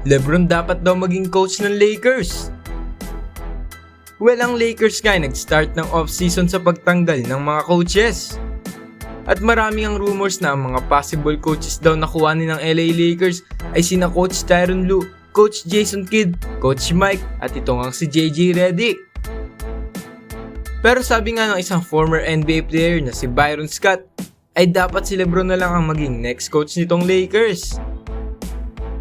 LeBron dapat daw maging coach ng Lakers. Well, ang Lakers nga nag-start ng off-season sa pagtanggal ng mga coaches. At marami ang rumors na ang mga possible coaches daw na kuhanin ng LA Lakers ay sina Coach Tyronn Lue, Coach Jason Kidd, Coach Mike at ito nga si JJ Redick. Pero sabi nga ng isang former NBA player na si Byron Scott ay dapat si LeBron na lang ang maging next coach nitong Lakers.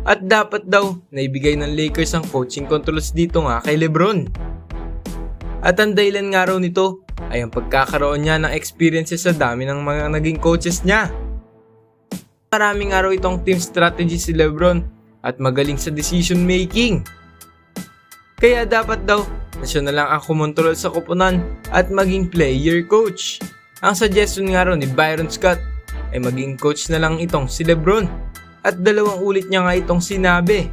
At dapat daw na ibigay ng Lakers ang coaching controls dito nga kay LeBron. At ang dahilan nga raw nito ay ang pagkakaroon niya ng experiences sa dami ng mga naging coaches niya. Maraming nga raw itong team strategy si LeBron at magaling sa decision making. Kaya dapat daw na siya na lang ang kumontrol sa koponan at maging player coach. Ang suggestion nga raw ni Byron Scott ay maging coach na lang itong si LeBron. At dalawang ulit niya nga itong sinabi.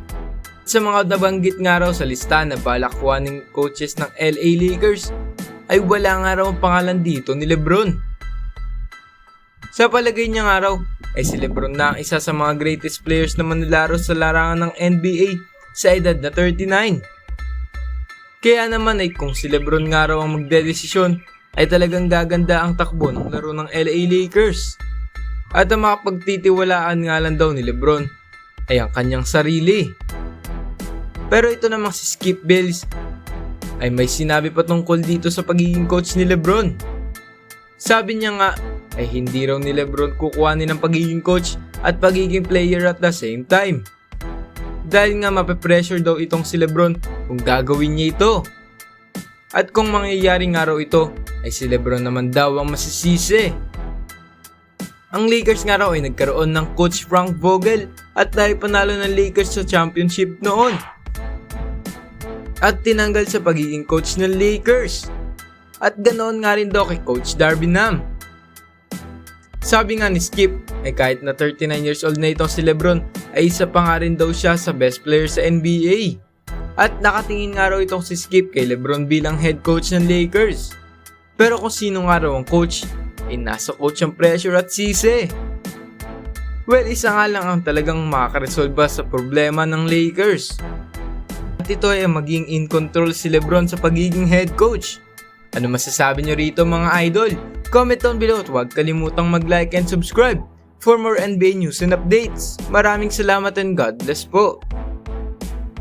Sa mga nabanggit nga raw sa listahan na balakwa ng coaches ng LA Lakers ay wala nga raw ang pangalan dito ni LeBron. Sa palagay niya nga raw ay si LeBron na ang isa sa mga greatest players na manlalaro sa larangan ng NBA sa edad na 39. Kaya naman ay kung si LeBron nga raw ang magdedesisyon ay talagang gaganda ang takbo ng laro ng LA Lakers. At ang makapagtitiwalaan nga lang daw ni LeBron ay ang kanyang sarili. Pero ito namang si Skip Bayless ay may sinabi pa tungkol dito sa pagiging coach ni LeBron. Sabi niya nga ay hindi raw ni LeBron kukuhanin ng pagiging coach at pagiging player at the same time. Dahil nga mape-pressure daw itong si LeBron kung gagawin niya ito. At kung mangyayari nga raw ito ay si LeBron naman daw ang masisisi. Ang Lakers nga raw ay nagkaroon ng Coach Frank Vogel at dahil panalo ng Lakers sa championship noon. At tinanggal sa pagiging coach ng Lakers. At ganoon nga rin daw kay Coach Darvin Ham. Sabi nga ni Skip ay kahit na 39 years old na itong si LeBron ay isa pa nga rin daw siya sa best player sa NBA. At nakatingin nga raw itong si Skip kay LeBron bilang head coach ng Lakers. Pero kung sino nga raw ang coach ay nasa coach ang pressure at sisi. Well, isa nga lang ang talagang makakaresolba sa problema ng Lakers. At ito ay maging in control si LeBron sa pagiging head coach. Ano masasabi nyo rito mga idol? Comment down below at huwag kalimutang mag-like and subscribe for more NBA news and updates. Maraming salamat and God bless po.